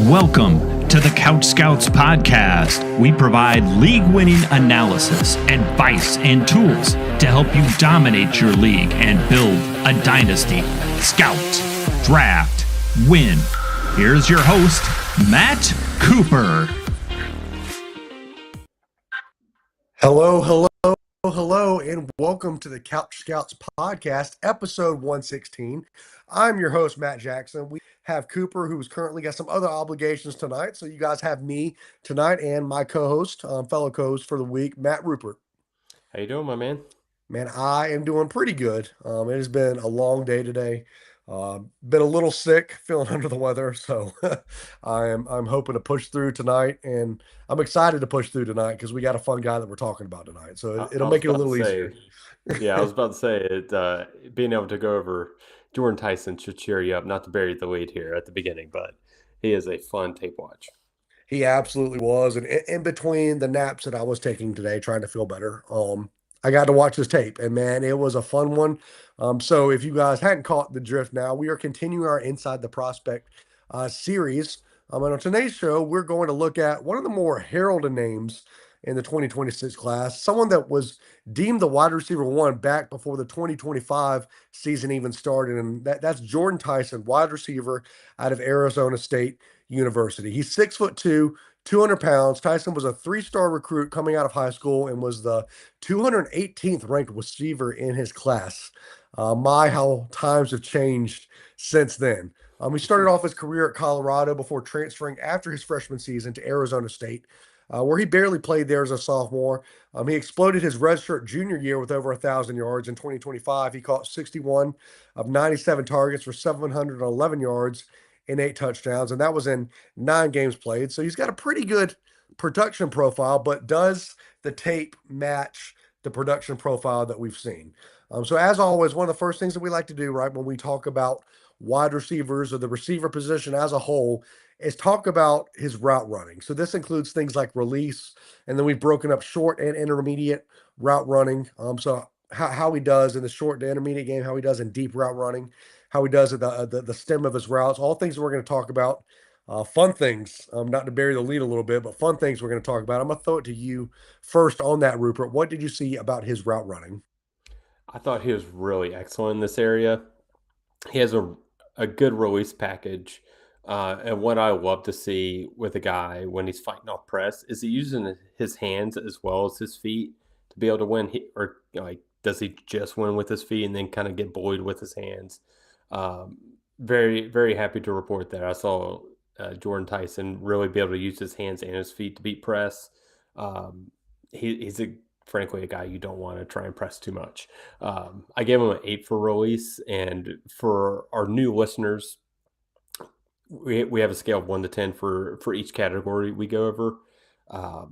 Welcome to the CouchScouts podcast. We provide league-winning analysis, advice, and tools to help you dominate your league and build a dynasty. Scout, draft, win. Here's your host, Matt Cooper. Hello, and welcome to the CouchScouts podcast, episode 116. I'm your host, Matt Jackson. We have Cooper, who's currently got some other obligations tonight, so you guys have me tonight and my co-host, fellow co-host for the week, Matt Rupert. How you doing, my man? Man, I am doing pretty good. It has been a long day today. Been a little sick, feeling under the weather, so I'm hoping to push through tonight, and I'm excited to push through tonight because we got a fun guy that we're talking about tonight. So it'll make it a little easier. Yeah, I was about to say it. Being able to go over Jordyn Tyson should cheer you up. Not to bury the lead here at the beginning, but he is a fun tape watch. He absolutely was, and in between the naps that I was taking today, trying to feel better, I got to watch this tape, and man, it was a fun one. So if you guys hadn't caught the drift now, we are continuing our Inside the Prospect series. And on today's show, we're going to look at one of the more heralded names in the 2026 class, someone that was deemed the wide receiver one back before the 2025 season even started, and that's Jordyn Tyson, wide receiver out of Arizona State University. He's 6'2", 200 pounds. Tyson was a three-star recruit coming out of high school and was the 218th ranked receiver in his class. How times have changed since then. He started off his career at Colorado before transferring after his freshman season to Arizona State, where he barely played there as a sophomore. He exploded his redshirt junior year with over 1,000 yards. In 2025, he caught 61 of 97 targets for 711 yards and 8 touchdowns, and that was in 9 games played. So he's got a pretty good production profile, but does the tape match the production profile that we've seen? So as always, one of the first things that we like to do, right, when we talk about wide receivers or the receiver position as a whole, is talk about his route running. So this includes things like release, and then we've broken up short and intermediate route running. So how he does in the short to intermediate game, how he does in deep route running, how he does at the stem of his routes, all things that we're going to talk about. Fun things, not to bury the lead a little bit, but fun things we're going to talk about. I'm going to throw it to you first on that, Rupert. What did you see about his route running? I thought he was really excellent in this area. He has a good release package. And what I love to see with a guy when he's fighting off press is he using his hands as well as his feet to be able to win, or does he just win with his feet and then kind of get bullied with his hands? Very, very happy to report that I saw Jordyn Tyson really be able to use his hands and his feet to beat press. He's frankly a guy you don't want to try and press too much. I gave him an 8 for release, and for our new listeners, we have a scale of 1 to 10 for each category we go over.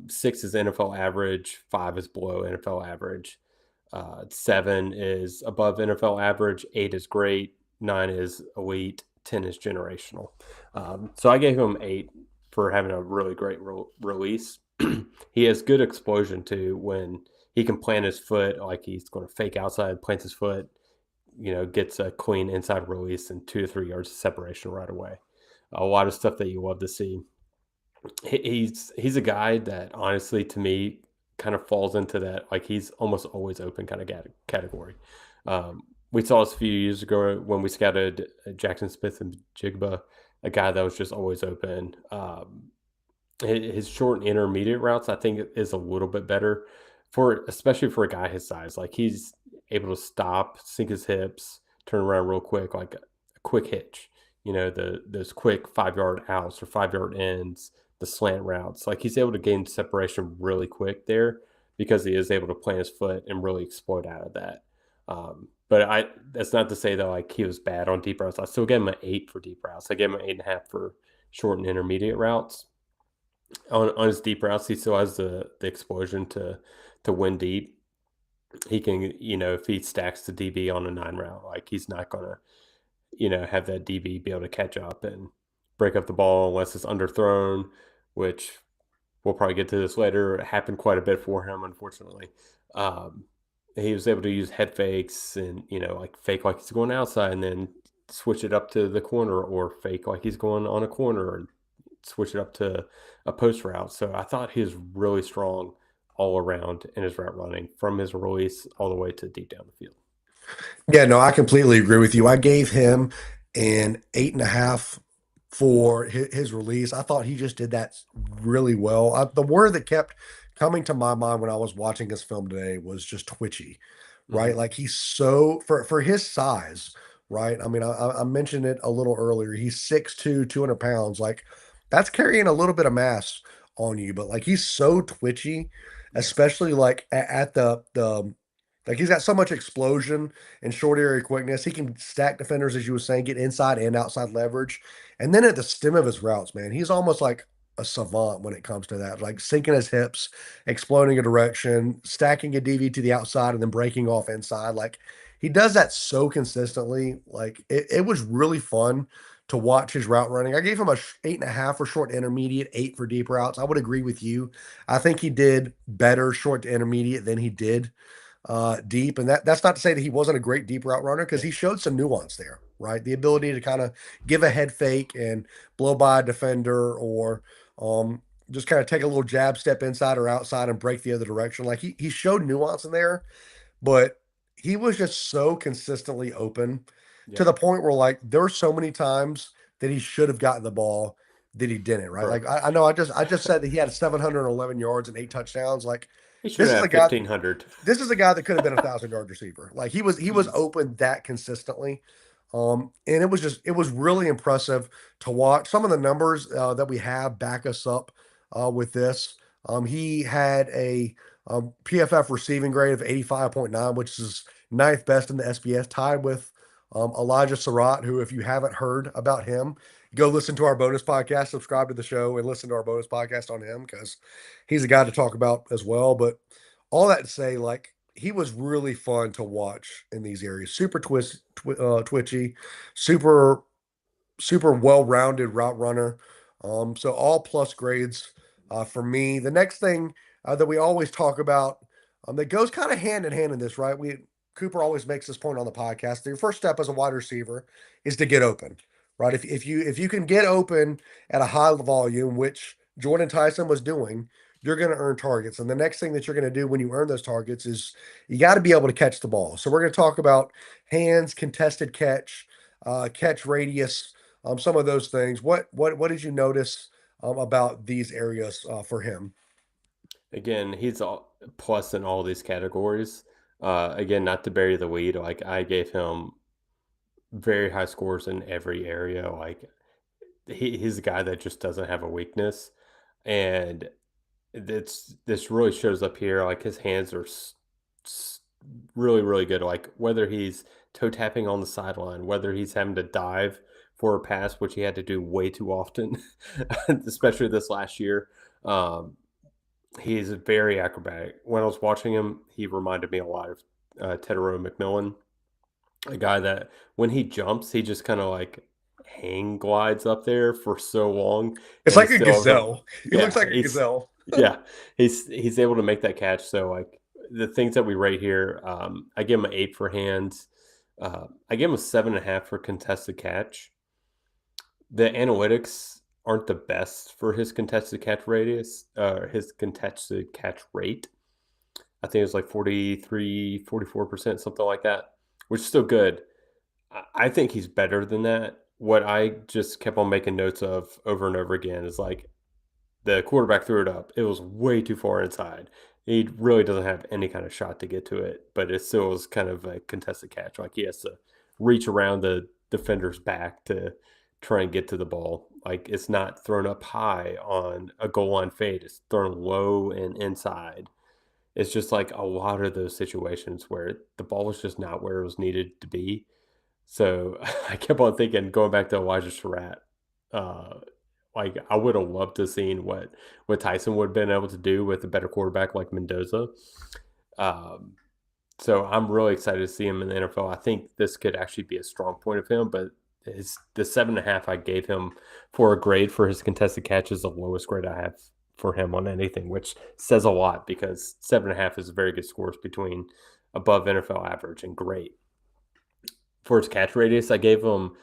6 is NFL average, 5 is below NFL average, 7 is above NFL average, 8 is great, 9 is elite, 10 is generational. So I gave him 8 for having a really great release. He has good explosion too when he can plant his foot, like he's going to fake outside, plants his foot, gets a clean inside release and 2 to 3 yards of separation right away. A lot of stuff that you love to see. He's a guy that honestly, to me, kind of falls into that, like he's almost always open kind of category. We saw this a few years ago when we scouted Jackson Smith and Jigba, a guy that was just always open. His short and intermediate routes, I think, is a little bit better especially for a guy his size. Like he's able to stop, sink his hips, turn around real quick, like a quick hitch. Those quick 5-yard outs or 5-yard ends, the slant routes. Like he's able to gain separation really quick there because he is able to plant his foot and really exploit out of that. But that's not to say that like he was bad on deep routes. I still gave him an 8 for deep routes. I gave him an 8.5 for short and intermediate routes. On his deep routes, he still has the explosion to win deep. He can, if he stacks the DB on a 9 route, like he's not gonna, have that DB be able to catch up and break up the ball unless it's underthrown, which we'll probably get to this later. It happened quite a bit for him, unfortunately. He was able to use head fakes and, fake like he's going outside and then switch it up to the corner, or fake like he's going on a corner and switch it up to a post route. So I thought he was really strong all around in his route running from his release all the way to deep down the field. Yeah, no, I completely agree with you. I gave him an 8.5 for his release. I thought he just did that really well. The word that kept coming to my mind when I was watching this film today was just twitchy, right? Mm-hmm. Like he's so for his size, right? I mean, I mentioned it a little earlier. He's 6'2", 200 pounds. Like that's carrying a little bit of mass on you, but like he's so twitchy, Yes. especially like at the like he's got so much explosion and short area quickness. He can stack defenders, as you were saying, get inside and outside leverage. And then at the stem of his routes, man, he's almost like a savant when it comes to that. Like sinking his hips, exploding a direction, stacking a DV to the outside, and then breaking off inside. Like he does that so consistently. Like it was really fun to watch his route running. I gave him a 8.5 for short to intermediate, 8 for deep routes. I would agree with you. I think he did better short to intermediate than he did deep. And that's not to say that he wasn't a great deep route runner because Yeah. he showed some nuance there, right? The ability to kind of give a head fake and blow by a defender or just kind of take a little jab step inside or outside and break the other direction. Like he showed nuance in there, but he was just so consistently open to Yeah. the point where like there were so many times that he should have gotten the ball that he didn't, right? Bro. Like I know I just said that he had 711 yards and 8 touchdowns. Like He should this is a have guy 1,500. this is a guy that could have been 1,000 yard receiver. Like he was Jeez. open that consistently. And it was really impressive to watch. Some of the numbers that we have back us up with this. He had a PFF receiving grade of 85.9, which is ninth best in the SBS, tied with Elijah Surratt, who, if you haven't heard about him, go listen to our bonus podcast, subscribe to the show, and listen to our bonus podcast on him because he's a guy to talk about as well. But all that to say, like, he was really fun to watch in these areas. Super twitchy, super super well-rounded route runner. So all plus grades for me. The next thing that we always talk about that goes kind of hand in hand in this, right? We Cooper always makes this point on the podcast. Your first step as a wide receiver is to get open, right? If you can get open at a high volume, which Jordyn Tyson was doing, you're going to earn targets. And the next thing that you're going to do when you earn those targets is you got to be able to catch the ball. So we're going to talk about hands, contested catch radius, some of those things. What did you notice about these areas for him? Again, he's all plus in all these categories. Again, not to bury the lead, like I gave him very high scores in every area. Like he's a guy that just doesn't have a weakness, and this really shows up here. Like his hands are s- really really good. Like whether he's toe tapping on the sideline, whether he's having to dive for a pass, which he had to do way too often, especially this last year. Um, he's very acrobatic. When I was watching him, he reminded me a lot of Tedero McMillan, a guy that when he jumps, he just kind of like hang glides up there for so long, It's and like he's a still able to, gazelle. He looks yeah, like a gazelle. yeah, he's able to make that catch. So like the things that we rate here, I give him an 8 for hands. I give him a 7.5 for contested catch. The analytics aren't the best for his contested catch radius, his contested catch rate. I think it was like 43, 44%, something like that, which is still good. I think he's better than that. What I just kept on making notes of over and over again is like the quarterback threw it up. It was way too far inside. He really doesn't have any kind of shot to get to it, but it still is kind of a contested catch. Like he has to reach around the defender's back to try and get to the ball. Like it's not thrown up high on a goal line fade. It's thrown low and inside. It's just like a lot of those situations where the ball was just not where it was needed to be. So I kept on thinking, going back to Elijah Surratt, uh, like I would have loved to seen what Tyson would have been able to do with a better quarterback like Mendoza. Um, so I'm really excited to see him in the NFL. I think this could actually be a strong point of him, but the 7.5 I gave him for a grade for his contested catch is the lowest grade I have for him on anything, which says a lot because 7.5 is a very good scores between above NFL average and great. For his catch radius, I gave him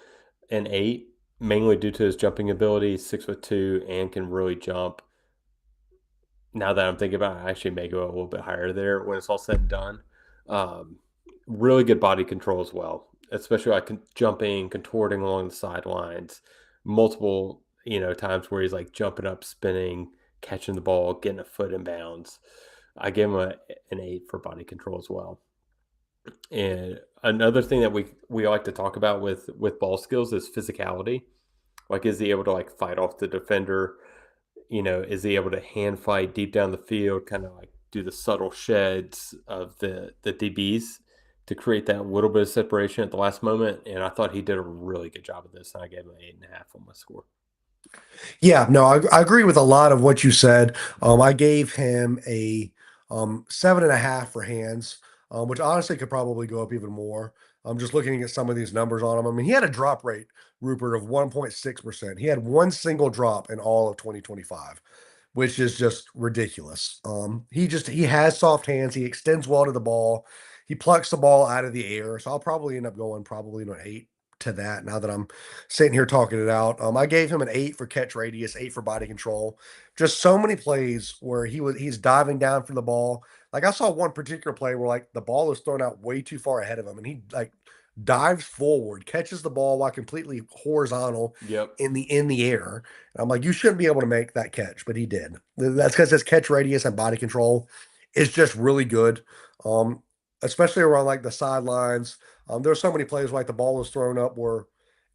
an 8, mainly due to his jumping ability. 6'2" and can really jump. Now that I'm thinking about it, I actually may go a little bit higher there when it's all said and done. Um, really good body control as well, especially like jumping, contorting along the sidelines, multiple times where he's like jumping up, spinning, catching the ball, getting a foot in bounds. I gave him an 8 for body control as well. And another thing that we like to talk about with ball skills is physicality. Like, is he able to like fight off the defender? Is he able to hand fight deep down the field, kind of like do the subtle sheds of the DBs to create that little bit of separation at the last moment? And I thought he did a really good job of this, and I gave him an 8.5 on my score. Yeah, no, I agree with a lot of what you said. I gave him a 7.5 for hands, which honestly could probably go up even more. I'm just looking at some of these numbers on him. I mean, he had a drop rate, Rupert, of 1.6%. He had one single drop in all of 2025, which is just ridiculous. He has soft hands. He extends well to the ball. He plucks the ball out of the air. So I'll probably end up going probably an 8 to that now that I'm sitting here talking it out. I gave him an 8 for catch radius, 8 for body control. Just so many plays where he's diving down from the ball. Like I saw one particular play where like the ball is thrown out way too far ahead of him, and he like dives forward, catches the ball while completely horizontal Yep. in the air. And I'm like, you shouldn't be able to make that catch, but he did. That's because his catch radius and body control is just really good. Um, Especially around like the sidelines. There's so many plays like the ball is thrown up where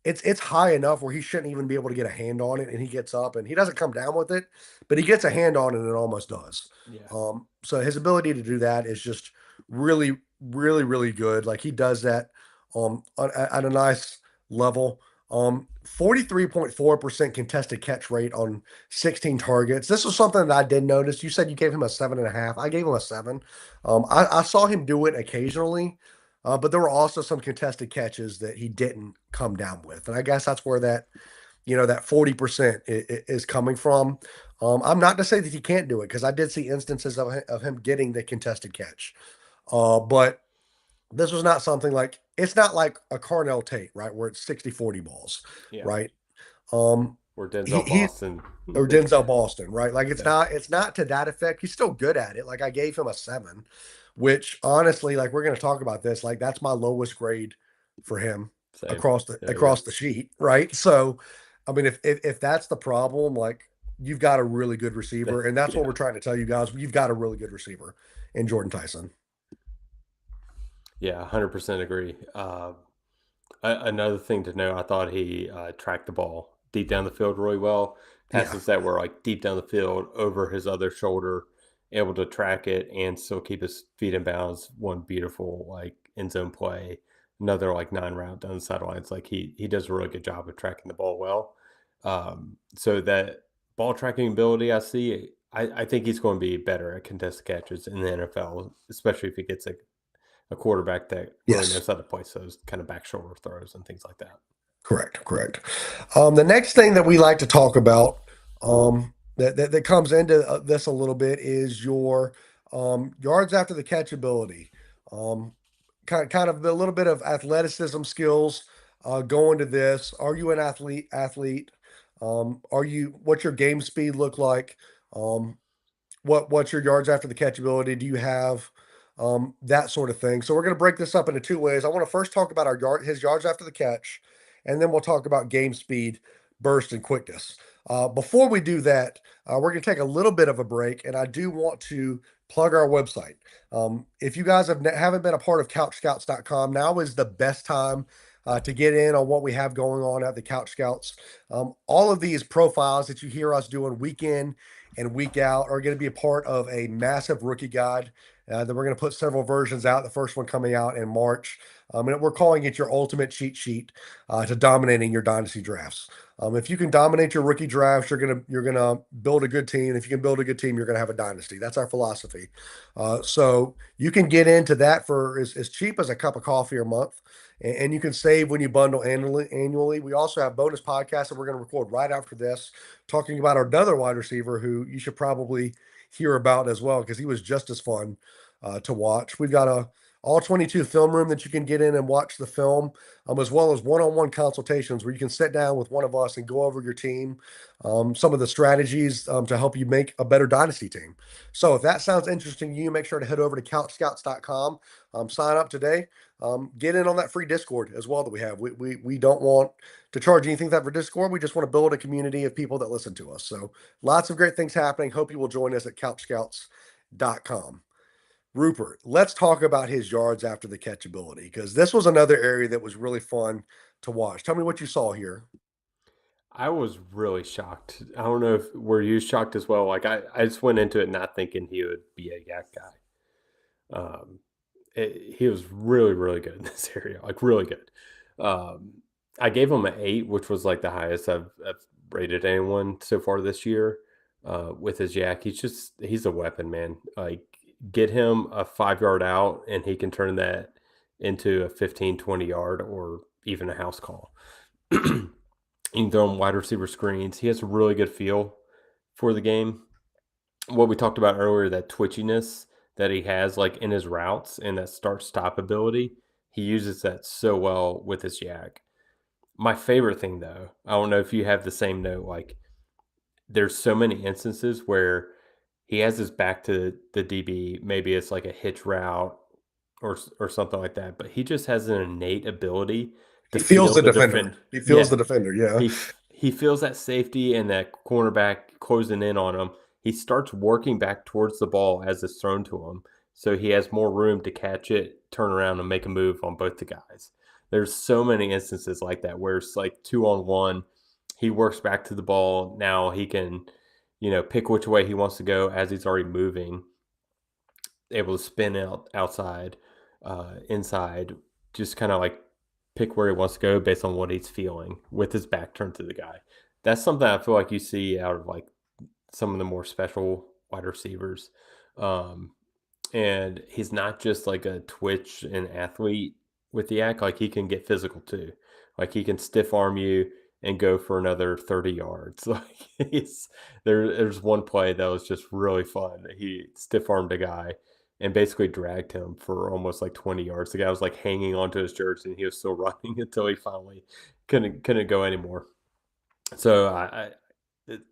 it's high enough where he shouldn't even be able to get a hand on it, and he gets up and he doesn't come down with it, but he gets a hand on it and it almost does. Yeah. So his ability to do that is just really, really, really good. Like he does that at a nice level. 43.4% contested catch rate on 16 targets. This was something that I did notice. You said you gave him a 7.5. I gave him a 7. I saw him do it occasionally, but there were also some contested catches that he didn't come down with. And I guess that's where that 40% is coming from. I'm not to say that he can't do it because I did see instances of him getting the contested catch. But this was not something like it's not like a Carnell Tate, right? Where it's 60-40 balls, Yeah. right? Or He, Denzel he Boston. or Denzel Boston, right? Like Yeah. it's not to that effect. He's still good at it. Like I gave him a 7, which honestly, like we're gonna talk about this, like that's my lowest grade for him Same. Yeah. across the sheet, right? So I mean if that's the problem, like you've got a really good receiver, and that's what Yeah. we're trying to tell you guys. You've got a really good receiver in Jordyn Tyson. Yeah, 100% agree. Another thing to note, I thought he tracked the ball deep down the field really well. Yeah, Passes that were like deep down the field over his other shoulder, able to track it and still keep his feet in bounds. One beautiful like end zone play, another like 9 route down the sidelines. Like he does a really good job of tracking the ball well. So that ball tracking ability I see, I think he's going to be better at contested catches in the NFL, especially if he gets a quarterback that really yes. knows how to place those kind of back shoulder throws and things like that. Correct. The next thing that we like to talk about that comes into this a little bit is your yards after the catch ability. Kind of a little bit of athleticism skills go into this. Are you an athlete? What's your game speed look like? Um, what's your yards after the catch ability? Do you have that sort of thing? So we're going to break this up into two ways. I want to first talk about his yards after the catch, and then we'll talk about game speed, burst, and quickness. Before we do that, we're going to take a little bit of a break, and I do want to plug our website. If you guys haven't been a part of CouchScouts.com, now is the best time to get in on what we have going on at the Couch Scouts. All of these profiles that you hear us doing week in and week out are going to be a part of a massive rookie guide that we're going to put several versions out. The first one coming out in March. And we're calling it your ultimate cheat sheet to dominating your dynasty drafts. If you can dominate your rookie drafts, you're gonna build a good team. If you can build a good team, you're gonna have a dynasty. That's our philosophy. So you can get into that for as cheap as a cup of coffee a month, and you can save when you bundle annually. We also have bonus podcasts that we're going to record right after this, talking about another wide receiver who you should probably hear about as well because he was just as fun to watch. We've got a all 22 film room that you can get in and watch the film, as well as one-on-one consultations where you can sit down with one of us and go over your team, some of the strategies to help you make a better dynasty team. So if that sounds interesting to you, make sure to head over to CouchScouts.com, sign up today, get in on that free Discord as well that we have. We don't want to charge anything for Discord. We just want to build a community of people that listen to us. So lots of great things happening. Hope you will join us at CouchScouts.com. Rupert, let's talk about his yards after the catch ability, because this was another area that was really fun to watch. Tell me what you saw here. I was really shocked. I don't know if were you shocked as well. Like I just went into it not thinking he would be a yak guy. Um, he was really, really good in this area, like really good. Um, I gave him an 8, which was like the highest I've rated anyone so far this year. With his yak, he's a weapon, man. Like get him a 5 yard out, and he can turn that into a 15, 20 yard, or even a house call. You can throw him wide receiver screens. He has a really good feel for the game. What we talked about earlier, that twitchiness that he has like in his routes and that start stop ability, he uses that so well with his yak. My favorite thing though, I don't know if you have the same note, like there's so many instances where he has his back to the DB, maybe it's like a hitch route or something like that, but he just has an innate ability to He feels feel the the defender. defend. He feels Yeah, the defender. Yeah. he feels that safety and that cornerback closing in on him. He starts working back towards the ball as it's thrown to him, so he has more room to catch it, turn around, and make a move on both the guys. There's so many instances like that where it's like 2-on-1. He works back to the ball. Now he can, pick which way he wants to go as he's already moving, able to spin outside, inside, just kind of like pick where he wants to go based on what he's feeling with his back turned to the guy. That's something I feel like you see out of like some of the more special wide receivers. Um, and he's not just like a twitch and athlete with the act, like he can get physical too. Like he can stiff arm you and go for another 30 yards. Like there's one play that was just really fun. He stiff armed a guy and basically dragged him for almost like 20 yards. The guy was like hanging onto his jersey and he was still running until he finally couldn't go anymore. So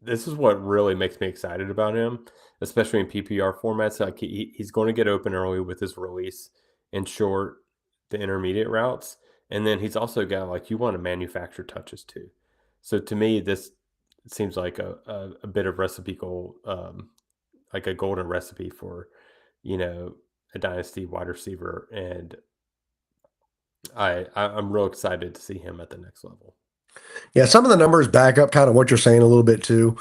this is what really makes me excited about him, especially in PPR formats. Like he's going to get open early with his release and short the intermediate routes, and then he's also got like you want to manufacture touches too. So to me, this seems like a bit of recipe gold, like a golden recipe for a dynasty wide receiver, and I'm real excited to see him at the next level. Yeah, some of the numbers back up kind of what you're saying a little bit too.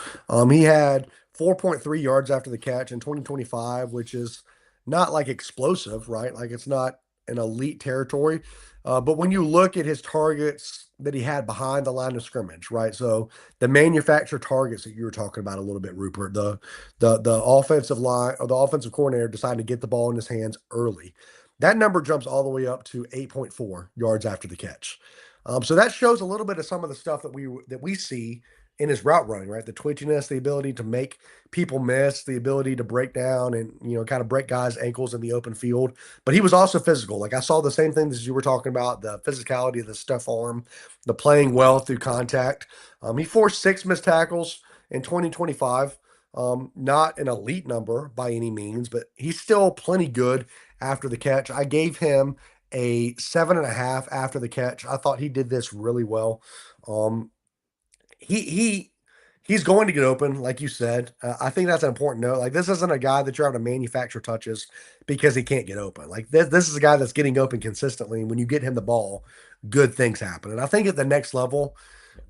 He had 4.3 yards after the catch in 2025, which is not like explosive, right? Like it's not an elite territory. But when you look at his targets that he had behind the line of scrimmage, right? So the manufactured targets that you were talking about a little bit, Rupert, the offensive line or the offensive coordinator decided to get the ball in his hands early. That number jumps all the way up to 8.4 yards after the catch. So that shows a little bit of some of the stuff that we see in his route running, right? The twitchiness, the ability to make people miss, the ability to break down and kind of break guys' ankles in the open field. But he was also physical. Like I saw the same thing as you were talking about, the physicality of the stuff arm, the playing well through contact. He forced 6 missed tackles in 2025. Not an elite number by any means, but he's still plenty good after the catch. I gave him a 7.5 after the catch. I thought he did this really well. Um, he's going to get open, like you said. I think that's an important note. Like this isn't a guy that you're having to manufacture touches because he can't get open. Like this is a guy that's getting open consistently. And when you get him the ball, good things happen. And I think at the next level,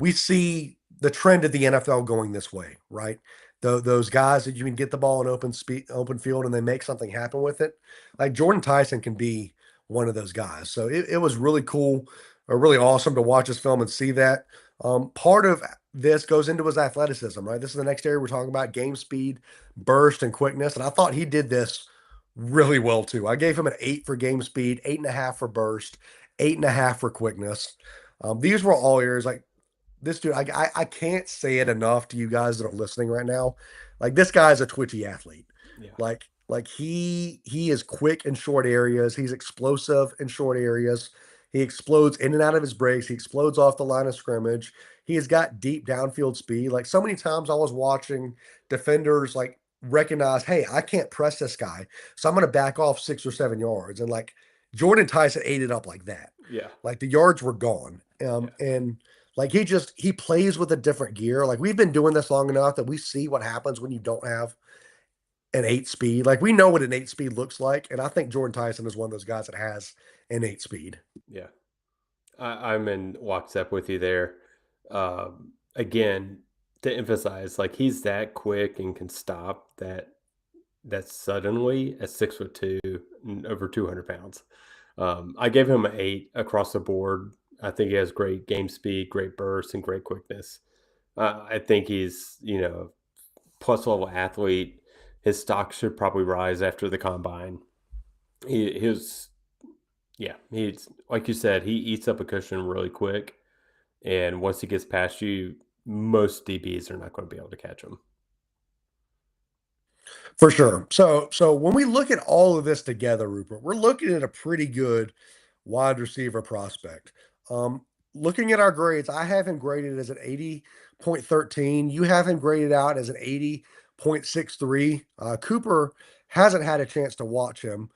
we see the trend of the NFL going this way, right? Those guys that you can get the ball in open field, and they make something happen with it. Like Jordyn Tyson can be one of those guys. So it was really cool or really awesome to watch this film and see that. Part of this goes into his athleticism, right? This is the next area we're talking about: game speed, burst, and quickness. And I thought he did this really well too. I gave him an 8 for game speed, 8.5 for burst, 8.5 for quickness. These were all areas like this dude. I can't say it enough to you guys that are listening right now. Like this guy's a twitchy athlete. Yeah. Like Like he is quick in short areas. He's explosive in short areas. He explodes in and out of his breaks. He explodes off the line of scrimmage. He has got deep downfield speed. Like so many times I was watching defenders like recognize, hey, I can't press this guy. So I'm gonna back off 6 or 7 yards. And like Jordyn Tyson ate it up like that. Yeah. Like the yards were gone. Yeah. And like he plays with a different gear. Like we've been doing this long enough that we see what happens when you don't have an 8 speed. Like we know what an 8 speed looks like, and I think Jordyn Tyson is one of those guys that has an 8 speed. Yeah. I'm in lockstep with you there. Again, to emphasize, like he's that quick and can stop that suddenly at 6'2" and over 200 pounds. I gave him an 8 across the board. I think he has great game speed, great burst, and great quickness. I think he's plus level athlete. His stock should probably rise after the combine. His Yeah, he's like you said, he eats up a cushion really quick, and once he gets past you, most DBs are not going to be able to catch him. For sure. So when we look at all of this together, Rupert, we're looking at a pretty good wide receiver prospect. Um, Looking at our grades, I have him graded as an 80.13. You have him graded out as an 80.63. Cooper hasn't had a chance to watch him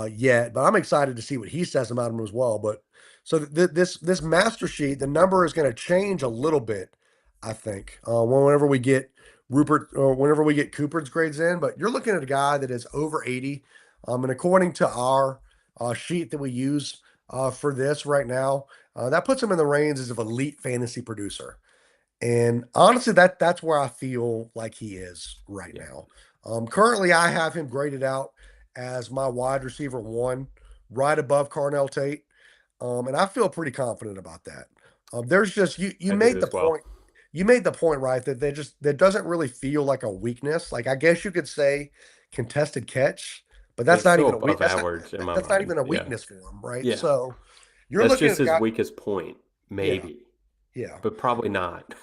yet, but I'm excited to see what he says about him as well. But so this master sheet, the number is going to change a little bit, I think, whenever we get Rupert, or whenever we get Cooper's grades in, but you're looking at a guy that is over 80. And according to our sheet that we use for this right now, that puts him in the range of elite fantasy producer. And honestly, that's where I feel like he is right Yeah, now. Currently, I have him graded out as my wide receiver one, right above Carnell Tate. And I feel pretty confident about that. There's just you I do made the as well. point. You made the point, right, that that doesn't really feel like a weakness. Like I guess you could say contested catch, but that's It's not still even a weak. above average in my That's not mind. even a Yeah, weakness for him, right? yeah. So you're That's looking at just a his guy. weakest point, Yeah, maybe, yeah, but probably not.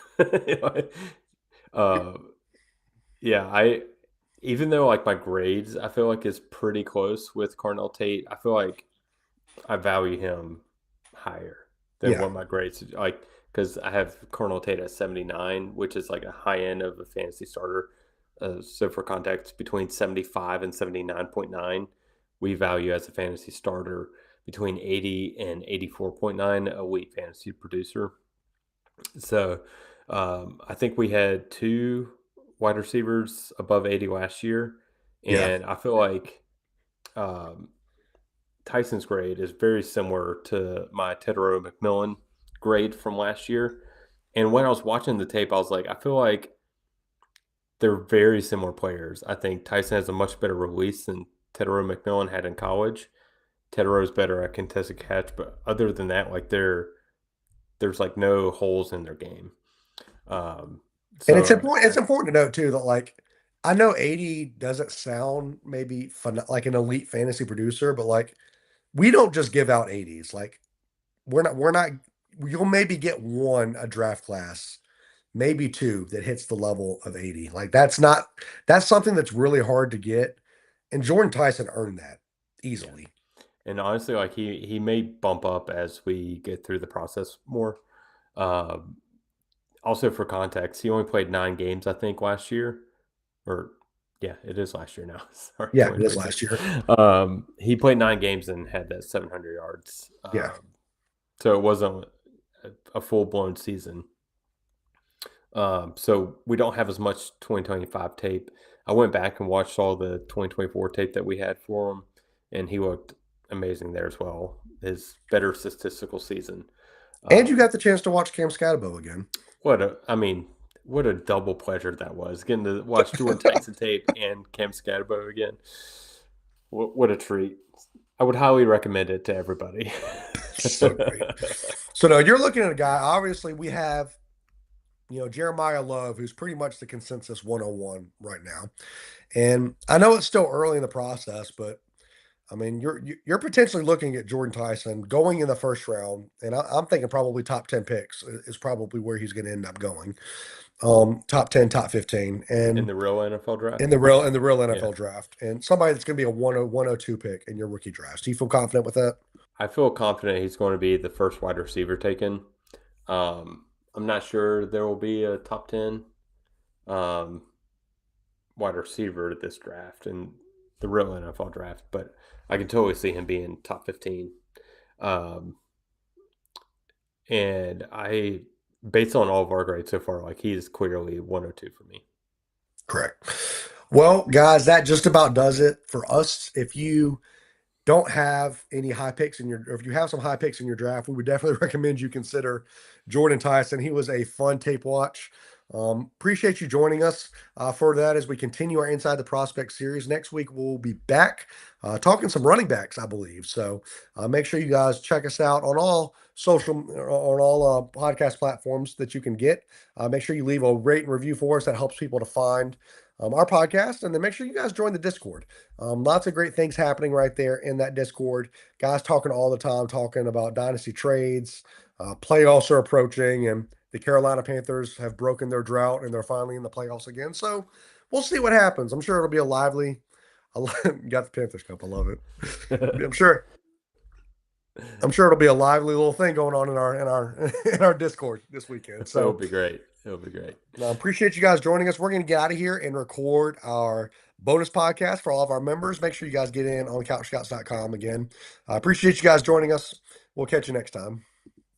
uh, yeah, I even though like my grades, I feel like is pretty close with Carnell Tate. I feel like I value him higher than yeah, what my grades like because I have Carnell Tate at 79, which is like a high end of a fantasy starter. So for context, between 75 and 79.9, we value as a fantasy starter between 80 and 84.9 elite fantasy producer. So I think we had two wide receivers above 80 last year, yeah. and I feel like um, Tyson's grade is very similar to my Tedero McMillan grade from last year. And when I was watching the tape, I was like, I feel like they're very similar players. I think Tyson has a much better release than Tedero McMillan had in college. Tedero's better at contested catch, but other than that, like there's like no holes in their game. Um, And it's so important. It's important to note too that like I know 80 doesn't sound maybe fun, like an elite fantasy producer, but like we don't just give out 80s. Like we're not. You'll maybe get one a draft class, maybe two that hits the level of 80. Like that's something that's really hard to get. And Jordan Tyson earned that yeah, easily. and honestly, like he may bump up as we get through the process more. Um, Also, for context, he only played 9 games, I think, last year. Or, yeah, it is last year now. Sorry, Yeah, it is last 2026. year. He played 9 games and had that 700 yards. Yeah. So it wasn't a full blown season. So we don't have as much 2025 tape. I went back and watched all the 2024 tape that we had for him, and he looked amazing there as well. His better statistical season. And you Um, got the chance to watch Cam Scatterbo again. what a double pleasure that was, getting to watch Jordyn Tyson tape and Cam Scatterbo again. What a treat. I would highly recommend it to everybody. So great. So no, you're looking at a guy. Obviously, we have Jeremiah Love, who's pretty much the consensus 101 right now. And I know it's still early in the process, but I mean, you're potentially looking at Jordyn Tyson going in the first round, and I'm thinking probably top 10 picks is probably where he's going to end up going. top 10, top 15, in and the real NFL draft. in the real Yeah, NFL draft, and somebody that's going to be a 102 pick in your rookie drafts. Do you feel confident with that? I feel confident he's going to be the first wide receiver taken. I'm not sure there will be a top 10 um, wide receiver at this draft and the real NFL draft, but I can totally see him being top 15. Um, and based on all of our grades so far, like he's clearly 102 for me. Correct. Well, guys, that just about does it for us. If you don't have any high picks in your, or if you have some high picks in your draft, we would definitely recommend you consider Jordyn Tyson. He was a fun tape watch. Appreciate you joining us for that as we continue our Inside the Prospect series. Next week, we'll be back talking some running backs, I believe. So make sure you guys check us out on all podcast platforms that you can get. Make sure you leave a rate and review for us. That helps people to find our podcast. And then make sure you guys join the Discord. Lots of great things happening right there in that Discord. Guys talking all the time, talking about dynasty trades. Playoffs are approaching, and the Carolina Panthers have broken their drought, and they're finally in the playoffs again. So we'll see what happens. I'm sure it'll be a lively. Got the Panthers Cup. I love it. I'm sure. I'm sure it'll be a lively little thing going on in our in our Discord this weekend. So it'll be great. It'll be great. I appreciate you guys joining us. We're going to get out of here and record our bonus podcast for all of our members. Make sure you guys get in on CouchScouts.com again. I appreciate you guys joining us. We'll catch you next time.